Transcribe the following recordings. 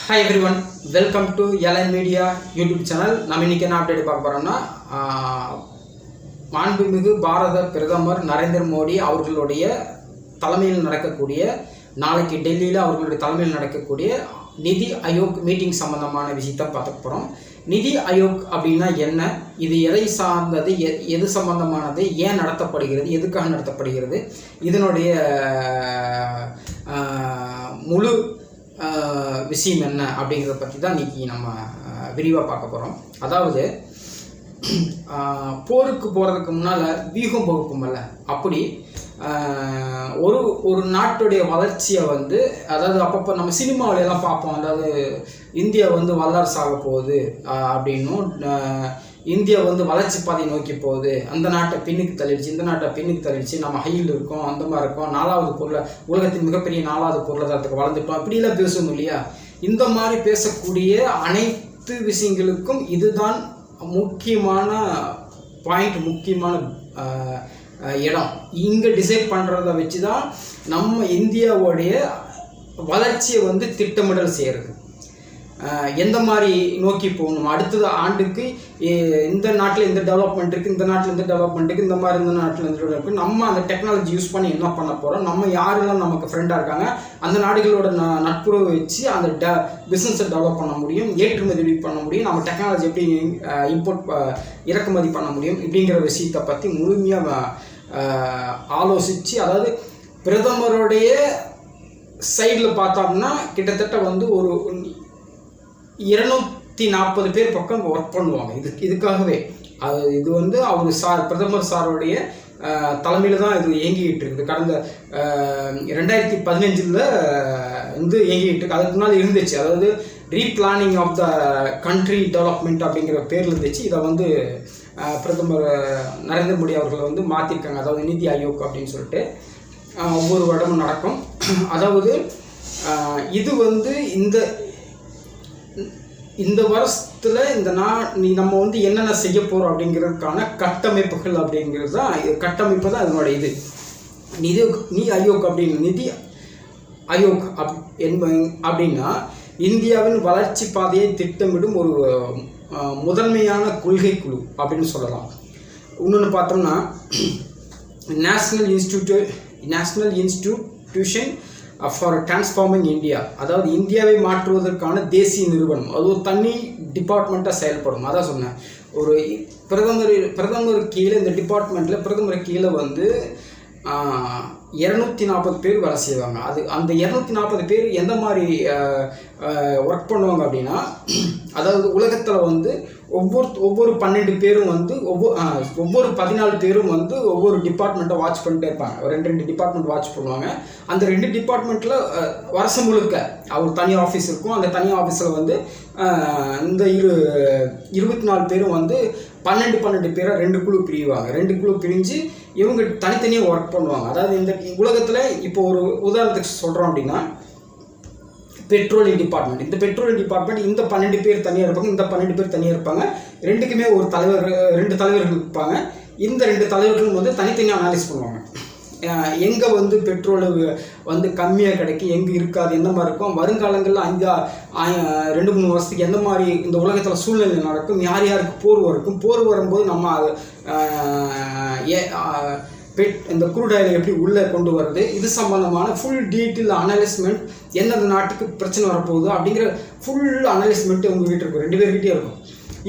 Hi everyone, welcome to LN Media YouTube channel. நம்ம இன்னைக்கு என்ன அப்டேட் பார்க்க போறோம்னா மாண்புமிகு பாரத பிரதமர் நரேந்திர மோடி அவர்களுடைய தலைமையில் நடக்கக்கூடிய நாளைக்கு டெல்லியில் அவர்களுடைய தலைமையில் நடக்கக்கூடிய நிதி ஆயோக் மீட்டிங் சம்பந்தமான விஷயத்தை பார்க்க போறோம். நிதி ஆயோக் அப்படின்னா என்ன, இது எதை சார்ந்தது, எது சம்பந்தமானது, ஏன் நடத்தப்படுகிறது, எதுக்காக நடத்தப்படுகிறது, இதனுடைய முழு விஷயம் என்ன அப்படிங்கிறத பற்றி தான் இன்றைக்கி நம்ம விரிவாக பார்க்க போகிறோம். அதாவது போருக்கு போகிறதுக்கு முன்னால் வியூகம் வகுக்குமல்ல, அப்படி ஒரு நாட்டுடைய வளர்ச்சியை அதாவது அப்பப்போ நம்ம சினிமாவிலெல்லாம் பார்ப்போம். அதாவது இந்தியா வல்லரசாக போகுது அப்படின்னும், இந்தியா வளர்ச்சி பாதை நோக்கி போகுது, அந்த நாட்டை பின்னுக்கு தள்ளிடுச்சு, இந்த நாட்டை பின்னுக்கு தள்ளிடுச்சு, நம்ம ஹையில் இருக்கோம், அந்த மாதிரி இருக்கோம், உலகத்தின் மிகப்பெரிய 4வது பொருளாதாரத்துக்கு வளர்ந்துட்டோம், அப்படிலாம் பேசணும் இல்லையா? இந்த மாதிரி பேசக்கூடிய அனைத்து விஷயங்களுக்கும் இதுதான் முக்கியமான பாயிண்ட், முக்கியமான இடம். இங்கே டிசைட் பண்ணுறத வச்சு தான் நம்ம இந்தியாவுடைய வளர்ச்சியை திட்டமிடல் செய்கிறது. எந்த மாதிரி நோக்கி போகணும், அடுத்தது ஆண்டுக்கு இந்த நாட்டில் இந்த டெவலப்மெண்ட் இருக்குது, இந்த நாட்டில் இந்த டெவலப்மெண்ட் இருக்குது, இந்த மாதிரி இந்த நாட்டில் இந்த டெவலப்மெண்ட், நம்ம அந்த டெக்னாலஜி யூஸ் பண்ணி என்ன பண்ண போகிறோம், நம்ம யாரெல்லாம் நமக்கு ஃப்ரெண்டாக இருக்காங்க, அந்த நாடுகளோட நட்புறவு வச்சு அந்த பிஸ்னஸை டெவலப் பண்ண முடியும், ஏற்றுமதி பண்ண முடியும், நம்ம டெக்னாலஜி எப்படி இறக்குமதி பண்ண முடியும், இப்படிங்கிற விஷயத்தை பற்றி முழுமையாக ஆலோசித்து, அதாவது பிரதமருடைய சைடில் பார்த்தோம்னா கிட்டத்தட்ட ஒரு 240 பேர் பக்கம் ஒர்க் பண்ணுவாங்க இதுக்காகவே. இது அவர் பிரதமர் சாருடைய தலைமையில் தான் இது இயங்கிக்கிட்டு இருக்குது. கடந்த 2015 இயங்கிக்கிட்டு இருக்கு. அதுக்கு முன்னால் இருந்துச்சு, அதாவது ரீபிளானிங் ஆஃப் த கண்ட்ரி டெவலப்மெண்ட் அப்படிங்கிற பேரில் இருந்துச்சு. இதை பிரதமர் நரேந்திர மோடி அவர்கள் மாற்றிருக்காங்க. அதாவது நிதி ஆயோக் அப்படின்னு சொல்லிட்டு ஒவ்வொரு வருடமும் நடக்கும். அதாவது இது இந்த வருஷத்தில் நம்ம என்னென்ன செய்ய போகிறோம் அப்படிங்கிறதுக்கான கட்டமைப்புகள் அப்படிங்கிறது தான், கட்டமைப்பு தான் அதனுடைய நிதி ஆயோக் அப்படின்னு. நிதி ஆயோக் அப்படின்னா இந்தியாவின் வளர்ச்சி பாதையை திட்டமிடும் ஒரு முதன்மையான கொள்கை குழு அப்படின்னு சொல்லலாம். இன்னொன்று பார்த்தோம்னா national institution for transforming India, அதாவது இந்தியாவை மாற்றுவதற்கான தேசிய நிறுவனம். அது ஒரு தனி டிபார்ட்மெண்ட்டாக செயல்படும். அதான் சொன்னேன், ஒரு பிரதமர் கீழே, இந்த டிபார்ட்மெண்ட்டில் பிரதமர் கீழே 240 பேர் வேலை செய்வாங்க. அந்த 240 பேர் எந்த மாதிரி ஒர்க் பண்ணுவாங்க அப்படின்னா, அதாவது உலகத்தில் ஒவ்வொரு 12 பேரும் ஒவ்வொரு 14 பேரும் ஒவ்வொரு டிபார்ட்மெண்ட்டை வாட்ச் பண்ணிட்டே இருப்பாங்க. ஒரு 2 டிபார்ட்மெண்ட் வாட்ச் பண்ணுவாங்க. அந்த 2 டிபார்ட்மெண்ட்டில் வருஷம் முழுக்க அவர் தனி ஆஃபீஸ் இருக்கும். அந்த தனி ஆஃபீஸில் இந்த 24 பேரும் 12 பேரை 2 குழு பிரிவாங்க. 2 குழு பிரிஞ்சு இவங்க தனித்தனியாக ஒர்க் பண்ணுவாங்க. அதாவது இந்த உலகத்தில் இப்போ ஒரு உதாரணத்துக்கு சொல்கிறோம் அப்படின்னா, பெட்ரோலியம் டிபார்ட்மெண்ட், இந்த பெட்ரோலியம் டிபார்ட்மெண்ட் இந்த 12 பேர் தனியாக இருப்பாங்க, இந்த 12 பேர் தனியாக இருப்பாங்க. ரெண்டுக்குமே ஒரு 2 தலைவர்கள் இருப்பாங்க. இந்த 2 தலைவர்களும் தனித்தனியாக அனாலிஸ் பண்ணுவாங்க. எங்கே பெட்ரோல் கம்மியாக கிடைக்கும், எங்கே இருக்காது, எந்த மாதிரி இருக்கும், வருங்காலங்களில் 2-3 வருஷத்துக்கு எந்த மாதிரி இந்த உலகத்தில் சூழ்நிலை நடக்கும், யார் யாருக்கு போர் வரும்போது நம்ம இந்த க்ரூட் ஆயில் எப்படி உள்ளே கொண்டு வருது, இது சம்பந்தமான ஃபுல் டீட்டெயில் அனலைஸ்மெண்ட், எந்தெந்த நாட்டுக்கு பிரச்சனை வரப்போகுது அப்படிங்கிற ஃபுல் அனலைஸ்மெண்ட் உங்கள் வீட்டு இருக்கும், 2 பேர்கிட்டே இருக்கும்.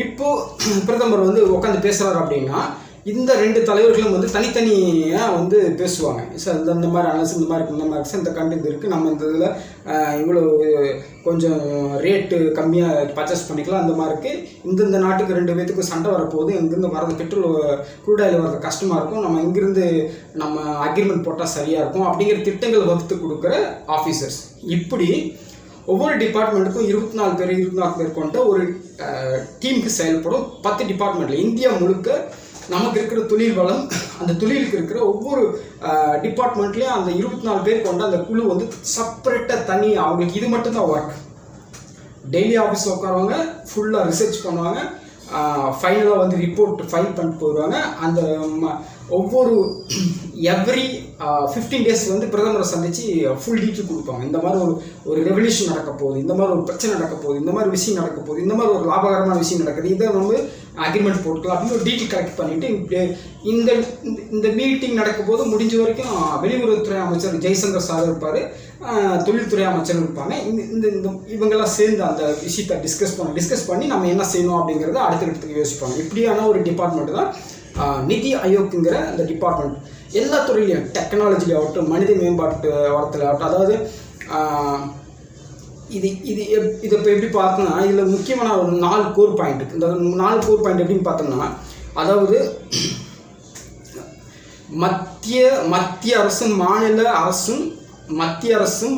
இப்போது பிரதமர் உட்காந்து பேசுகிறார் அப்படின்னா, இந்த 2 தலைவர்களும் தனித்தனியாக பேசுவாங்க. சார் இந்த மாதிரி அனலைஸ், இந்த மாதிரி இந்த மாதிரி இந்த கண்டென்ட் இருக்குது, நம்ம இந்த இதில் இவ்வளோ கொஞ்சம் ரேட்டு கம்மியாக பர்ச்சேஸ் பண்ணிக்கலாம், அந்த மாதிரி இருக்குது, இந்த நாட்டுக்கு 2 பேர்த்துக்கு சண்டை வரப்போகுது, இங்கேருந்து வரது பெட்ரோல் க்ரூட் ஆயில் வரது கஷ்டமாக இருக்கும், நம்ம இங்கேருந்து நம்ம அக்ரிமெண்ட் போட்டால் சரியாக இருக்கும் அப்படிங்கிற திட்டங்கள் வகுத்து கொடுக்குற ஆஃபீஸர்ஸ். இப்படி ஒவ்வொரு டிபார்ட்மெண்ட்டுக்கும் 24 பேர் கொண்ட ஒரு டீமுக்கு செயல்படும் 10 டிபார்ட்மெண்ட்டில். இந்தியா முழுக்க நமக்கு இருக்கிற தொழில் வளம், அந்த தொழிலுக்கு இருக்கிற ஒவ்வொரு டிபார்ட்மெண்ட்லேயும் அந்த 24 பேர் கொண்ட அந்த குழு செப்பரேட்டாக தனி, அவங்களுக்கு இது மட்டும்தான் ஒர்க். டெய்லி ஆஃபீஸில் உட்காருவாங்க, ஃபுல்லாக ரிசர்ச் பண்ணுவாங்க, ஃபைனலாக ரிப்போர்ட் ஃபைல் பண்ணிட்டு போயிடுவாங்க. அந்த ஒவ்வொரு எவ்ரி 15 days வந்து பிரதமரை சந்தித்து ஃபுல் டீட்டெயில் கொடுப்பாங்க. இந்த மாதிரி ஒரு ரெவல்யூஷன் நடக்க போகுது, இந்த மாதிரி ஒரு பிரச்சனை நடக்க போகுது, இந்த மாதிரி விஷயம் நடக்க போகுது, இந்த மாதிரி ஒரு லாபகரமான விஷயம் நடக்குது, இதை நம்ம அக்ரிமெண்ட் போட்டுக்கலாம் அப்படின்னு ஒரு டீட்டெயில் கலெக்ட் பண்ணிவிட்டு இந்த மீட்டிங் நடக்கும் போது முடிஞ்ச வரைக்கும் வெளியுறவுத்துறை அமைச்சர் ஜெய்சங்கர் சார் இருப்பார், தொழில்துறை அமைச்சர் இருப்பாங்க. இவங்கெல்லாம் சேர்ந்து அந்த விஷயத்தை டிஸ்கஸ் பண்ணி நம்ம என்ன செய்யணும் அப்படிங்கிறத அடுத்தடுத்துக்கு யோசிப்பாங்க. இப்படியான ஒரு டிபார்ட்மெண்ட் தான் நிதி ஆயோக்குங்கிற அந்த டிபார்ட்மெண்ட். எல்லா துறையிலையும் டெக்னாலஜியில் ஆகட்டும், மனித மேம்பாட்டு வளத்தில் ஆகட்டும், அதாவது இதை இப்போ எப்படி பார்த்தோம்னா இதில் முக்கியமான ஒரு 4 கோர் பாயிண்ட் இருக்குது. இந்த 4 கோர் பாயிண்ட் எப்படின்னு பார்த்தோம்னா, அதாவது மத்திய அரசும்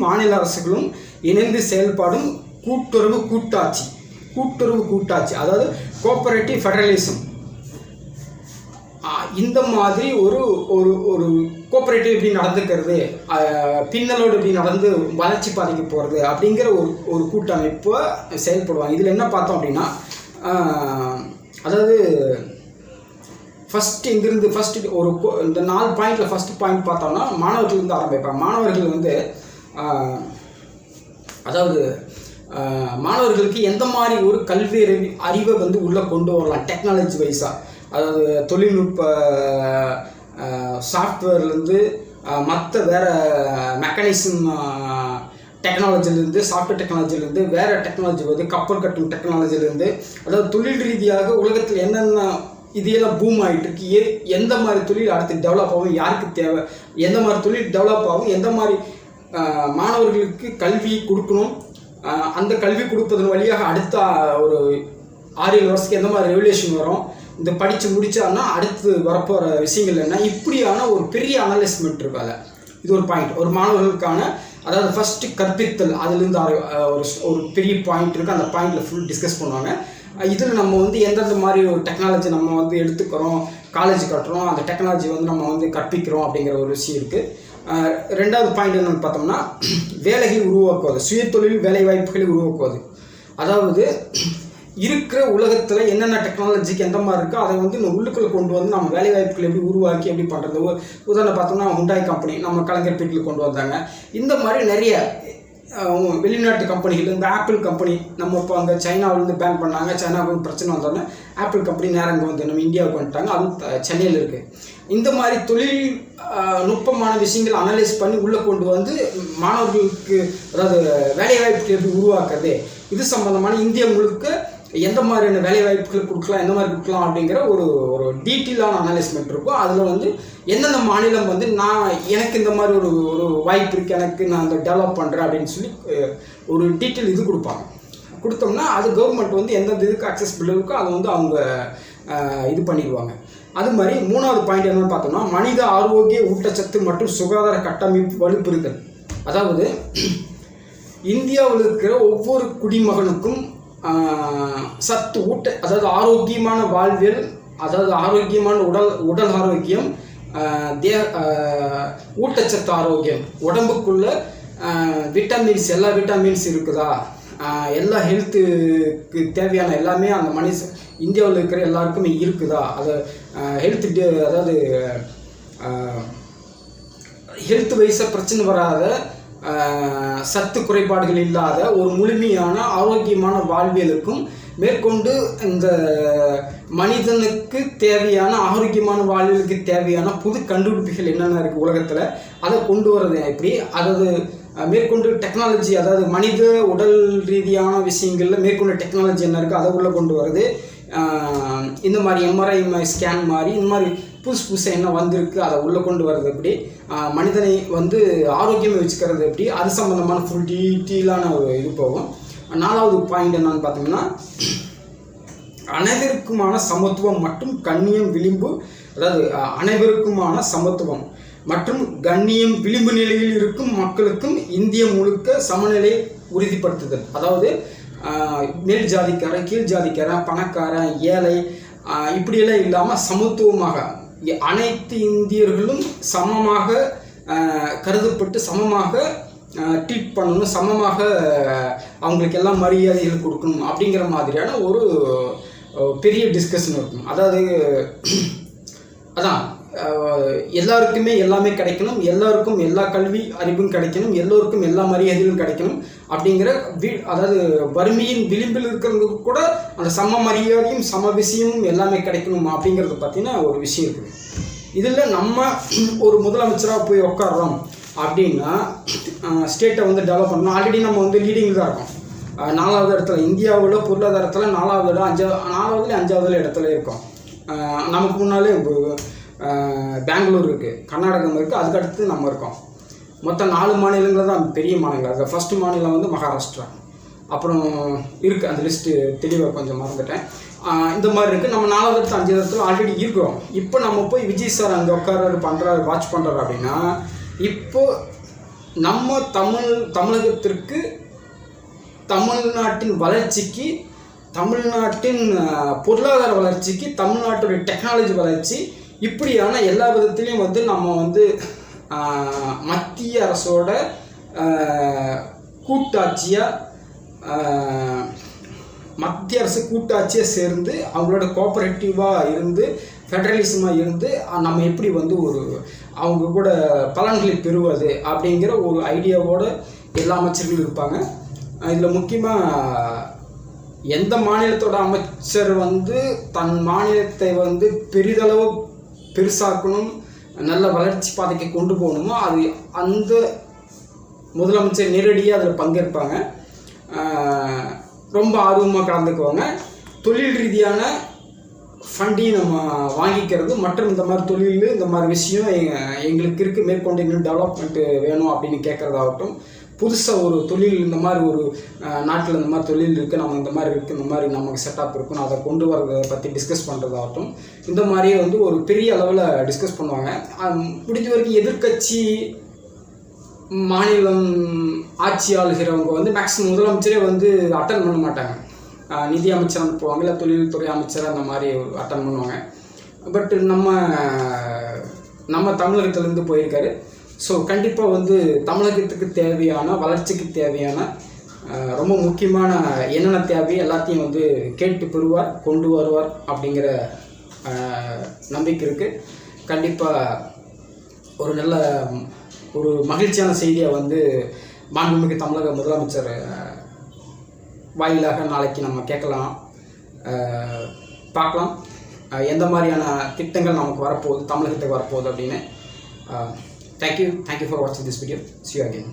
மாநில அரசுகளும் இணைந்து செயல்பாடும் கூட்டுறவு கூட்டாட்சி, அதாவது கோஆபரேட்டிவ் ஃபெடரலிசம். இந்த மாதிரி ஒரு ஒரு கோஆபரேட்டிவ் எப்படி நடந்துக்கிறது, பின்னலோடு எப்படி நடந்து வளர்ச்சி பாதைக்கு போகிறது அப்படிங்கிற ஒரு கூட்டமைப்பை செயல்படுவாங்க. இதில் என்ன பார்த்தோம் அப்படின்னா, அதாவது ஃபஸ்ட்டு இந்த 4 பாயிண்டில் ஃபஸ்ட்டு பாயிண்ட் பார்த்தோம்னா மாணவர்கள்லேருந்து ஆரம்பிப்பாங்க. மாணவர்கள் வந்து அதாவது மாணவர்களுக்கு எந்த மாதிரி ஒரு கல்வி அறிவை வந்து உள்ளே கொண்டு வரலாம் டெக்னாலஜி வைஸாக, அதாவது தொழில்நுட்ப சாஃப்ட்வேர்லேருந்து மற்ற வேறு மெக்கானிசம் டெக்னாலஜிலேருந்து, சாஃப்ட்வேர் டெக்னாலஜிலேருந்து, வேறு டெக்னாலஜி வந்து கப்பல் கட்டும் டெக்னாலஜிலேருந்து, அதாவது தொழில் ரீதியாக உலகத்தில் என்னென்ன இதெல்லாம் பூம் ஆகிட்டு இருக்கு, எந்த மாதிரி தொழில் அடுத்து டெவலப் ஆகும், யாருக்கு தேவை, எந்த மாதிரி தொழில் டெவலப் ஆகும், எந்த மாதிரி மாணவர்களுக்கு கல்வி கொடுக்கணும், அந்த கல்வி கொடுப்பதன் வழியாக அடுத்த ஒரு 6-7 வருஷத்துக்கு எந்த மாதிரி ரெவல்யூஷன் வரும், இந்த படித்து முடித்தான்னா அடுத்து வரப்போகிற விஷயங்கள் என்ன, இப்படியான ஒரு பெரிய அனலைஸ்மெண்ட் இருக்காது. இது ஒரு பாயிண்ட். ஒரு மாணவர்களுக்கான, அதாவது ஃபஸ்ட்டு கற்பித்தல், அதுலேருந்து ஒரு பெரிய பாயிண்ட் இருக்குது. அந்த பாயிண்டில் ஃபுல் டிஸ்கஸ் பண்ணுவாங்க. இதில் நம்ம வந்து எந்தெந்த மாதிரி ஒரு டெக்னாலஜி நம்ம வந்து எடுத்துக்கிறோம், காலேஜ் கட்டுறோம், அந்த டெக்னாலஜி வந்து நம்ம வந்து கற்பிக்கிறோம் அப்படிங்கிற ஒரு விஷயம் இருக்குது. 2வது பாயிண்ட் என்னென்னு பார்த்தோம்னா, வேலைகளை உருவாக்குவது, சுயதொழில் வேலை வாய்ப்புகளை உருவாக்குவது. அதாவது இருக்கிற உலகத்தில் என்னென்ன டெக்னாலஜிக்கு எந்த மாதிரி இருக்கோ அதை வந்து இந்த உள்ளுக்குள்ளே கொண்டு வந்து நம்ம வேலை வாய்ப்புகளை எப்படி உருவாக்கி எப்படி பண்ணுறது. உதாரணம் பார்த்தோம்னா ஹுண்டாய் கம்பெனி நம்ம கலைஞர்பேட்டில் கொண்டு வந்தாங்க. இந்த மாதிரி நிறைய வெளிநாட்டு கம்பெனிகள், இந்த ஆப்பிள் கம்பெனி நம்ம இப்போ அங்கே சைனாவிலேருந்து பேன் பண்ணாங்க, சைனாவுக்கு பிரச்சனை வந்தோடனே ஆப்பிள் கம்பெனி நேரம் இங்கே வந்து நம்ம இந்தியாவுக்கு வந்துட்டாங்க, அதுவும் சென்னையில் இருக்குது. இந்த மாதிரி தொழில் நுட்பமான விஷயங்கள் அனலைஸ் பண்ணி உள்ளே கொண்டு வந்து மாணவர்களுக்கு, அதாவது வேலைவாய்ப்புகள் எப்படி உருவாக்குறது, இது சம்மந்தமான இந்தியா முழுக்க எந்த மாதிரியான வேலைவாய்ப்புகள் கொடுக்கலாம், எந்த மாதிரி கொடுக்கலாம் அப்படிங்கிற ஒரு டீட்டெயிலான அனலைஸ்மெண்ட் இருக்கும். அதில் வந்து எந்தெந்த மாநிலம் வந்து எனக்கு இந்த மாதிரி ஒரு வாய்ப்பு இருக்குது, எனக்கு நான் அந்த டெவலப் பண்ணுறேன் அப்படின்னு சொல்லி ஒரு டீட்டெயில் இது கொடுத்தோம்னா அது கவர்மெண்ட் வந்து எந்தெந்த இதுக்கு அக்சஸ்பிள் இருக்கோ அதை வந்து அவங்க இது பண்ணிடுவாங்க. அது மாதிரி 3வது பாயிண்ட் என்னென்னு பார்த்தோம்னா, மனித ஆரோக்கிய ஊட்டச்சத்து மற்றும் சுகாதார கட்டமைப்பு வலுப்பெறுதல். அதாவது இந்தியாவில் இருக்கிற ஒவ்வொரு குடிமகனுக்கும் சத்து அதாவது ஆரோக்கியமான வாழ்வியல், அதாவது ஆரோக்கியமான உடல் ஆரோக்கியம், ஊட்டச்சத்து ஆரோக்கியம், உடம்புக்குள்ள விட்டமின்ஸ், எல்லா விட்டமின்ஸ் இருக்குதா, எல்லா ஹெல்த்துக்கு தேவையான எல்லாமே அந்த இந்தியாவில் இருக்கிற எல்லாருக்குமே இருக்குதா, அது அதாவது ஹெல்த் வைஸாக பிரச்சனை வராத, சத்து குறைபாடுகள் இல்லாத ஒரு முழுமையான ஆரோக்கியமான வாழ்வியலுக்கும் மேற்கொண்டு இந்த மனிதனுக்கு தேவையான ஆரோக்கியமான வாழ்வியலுக்கு தேவையான புது கண்டுபிடிப்புகள் என்னென்ன இருக்குது உலகத்தில், அதை கொண்டு வர்றது எப்படி, அதாவது மேற்கொண்டு டெக்னாலஜி, அதாவது மனித உடல் ரீதியான விஷயங்களில் மேற்கொண்டு டெக்னாலஜி என்ன இருக்குது அதை உள்ளே கொண்டு வருது. இந்த மாதிரி எம்ஆர்ஐ ஸ்கேன் மாதிரி இந்த மாதிரி புதுசாக என்ன வந்திருக்கு அதை உள்ளே கொண்டு வர்றது எப்படி, மனிதனை வந்து ஆரோக்கியமாக வச்சுக்கிறது எப்படி, அது சம்மந்தமான ஃபுல் டீட்டெயிலான ஒரு இது போகும். 4வது பாயிண்ட் என்னன்னு பார்த்தோம்னா, அனைவருக்குமான சமத்துவம் மற்றும் கண்ணியம் விளிம்பு, அதாவது அனைவருக்குமான சமத்துவம் மற்றும் கண்ணியம் விளிம்பு நிலையில் இருக்கும் மக்களுக்கும் இந்திய முழுக்க சமநிலையை உறுதிப்படுத்துதல். அதாவது மேல் ஜாதிக்காரன், கீழ் ஜாதிக்காரன், பணக்காரன், ஏழை, இப்படியெல்லாம் இல்லாமல் சமத்துவமாக அனைத்து இந்தியர்களும் சமமாக கருதப்பட்டு சமமாக ட்ரீட் பண்ணணும், சமமாக அவங்களுக்கு எல்லாம் மரியாதைகள் கொடுக்கணும் அப்படிங்கிற மாதிரியான ஒரு பெரிய டிஸ்கஷன் இருக்கும். அதாவது அதான் எல்லாருக்குமே எல்லாமே கிடைக்கணும், எல்லாருக்கும் எல்லா கல்வி அறிவும் கிடைக்கணும், எல்லோருக்கும் எல்லா மரியாதையும் கிடைக்கணும் அப்படிங்கிற அதாவது வறுமையின் விளிம்பில் இருக்கிறவங்களுக்கு கூட அந்த சம மரியாதையும் சம விஷயமும் எல்லாமே கிடைக்கணும் அப்படிங்கிறத பற்றின ஒரு விஷயம் இருக்குது. இதில் நம்ம ஒரு முதலமைச்சராக போய் உட்காடுறோம் அப்படின்னா ஸ்டேட்டை வந்து டெவலப் பண்ணணும். ஆல்ரெடி நம்ம வந்து லீடிங்கில் தான் இருக்கோம். 4வது இடத்துல, இந்தியாவில் பொருளாதாரத்தில் 4வது இடம், 5வது இடத்துல இருக்கோம். நமக்கு முன்னாலே பெங்களூர் இருக்குது, கர்நாடகம் இருக்குது, அதுக்கடுத்து நம்ம இருக்கோம். மொத்தம் 4 மாநிலங்கள் தான் பெரிய மாநிலங்கள். அது ஃபஸ்ட்டு மாநிலம் வந்து மகாராஷ்டிரா, அப்புறம் இருக்குது அந்த லிஸ்ட்டு தெளிவாக கொஞ்சம் மறந்துட்டேன். இந்த மாதிரி இருக்குது. நம்ம 4வது இடத்துல 5வது இடத்துல ஆல்ரெடி இருக்கிறோம். இப்போ நம்ம போய் விஜய் சார் அங்கே உட்கார பண்ணுறாரு, வாட்ச் பண்ணுறாரு அப்படின்னா இப்போ நம்ம தமிழகத்திற்கு, தமிழ்நாட்டின் வளர்ச்சிக்கு, தமிழ்நாட்டின் பொருளாதார வளர்ச்சிக்கு, தமிழ்நாட்டுடைய டெக்னாலஜி வளர்ச்சி, இப்படியான எல்லா விதத்துலேயும் வந்து நம்ம வந்து மத்திய அரசோட மத்திய அரசு கூட்டாட்சியாக சேர்ந்து அவங்களோட கோஆபரேட்டிவாக இருந்து ஃபெடரலிசமாக இருந்து நம்ம எப்படி வந்து அவங்க கூட பலன்களை பெறுவது அப்படிங்கிற ஒரு ஐடியாவோடு எல்லா அமைச்சர்களும் இருப்பாங்க. இதில் முக்கியமாக எந்த மாநிலத்தோட அமைச்சர் வந்து தன் மாநிலத்தை வந்து பெருசாக்கணும், நல்ல வளர்ச்சி பாதைக்கு கொண்டு போகணுமோ அது அந்த முதலமைச்சர் நேரடியாக அதில் பங்கேற்பாங்க, ரொம்ப ஆர்வமாக கலந்துக்குவாங்க. தொழில் ரீதியான ஃபண்டையும் நம்ம வாங்கிக்கிறது மற்றும் இந்த மாதிரி தொழில், இந்த மாதிரி விஷயம் எங்களுக்கு இருக்குது, மேற்கொண்டு இன்னும் டெவலப்மெண்ட்டு வேணும் அப்படின்னு கேட்குறதாகட்டும், புதுசாக ஒரு தொழில் இந்த மாதிரி ஒரு நாட்டில் இந்த மாதிரி தொழில் இருக்குது, நம்ம இந்த மாதிரி இருக்குது, இந்த மாதிரி நமக்கு செட்டப் இருக்குன்னு அதை கொண்டு வரதை பற்றி டிஸ்கஸ் பண்ணுறதாகட்டும், இந்த மாதிரியே வந்து ஒரு பெரிய அளவில் டிஸ்கஸ் பண்ணுவாங்க. முடிஞ்ச வரைக்கும் எதிர்கட்சி மாநிலம் ஆட்சி ஆளுகிறவங்க வந்து மேக்ஸிமம் முதலமைச்சரே வந்து அட்டன் பண்ண மாட்டாங்க. நிதி அமைச்சர் அனுப்புவாங்க, இல்லை தொழில்துறை அமைச்சர் அந்த மாதிரி அட்டன் பண்ணுவாங்க. பட் நம்ம தமிழகத்துலேருந்து போயிருக்காரு. ஸோ கண்டிப்பாக வந்து தமிழகத்துக்கு தேவையான வளர்ச்சிக்கு தேவையான ரொம்ப முக்கியமான என்னென்ன தேவையோ எல்லாத்தையும் வந்து கேட்டு பெறுவார், கொண்டு வருவார் அப்படிங்கிற நம்பிக்கை இருக்குது. கண்டிப்பாக ஒரு நல்ல ஒரு மகிழ்ச்சியான செய்தியை வந்து மாண்புமிகு தமிழக முதலமைச்சர் வாயிலாக நாளைக்கு நம்ம கேட்கலாம், பார்க்கலாம் எந்த மாதிரியான திட்டங்கள் நமக்கு வரப்போகுது, தமிழகத்துக்கு வரப்போகுது அப்படின்னு. Thank you for watching this video. See you again.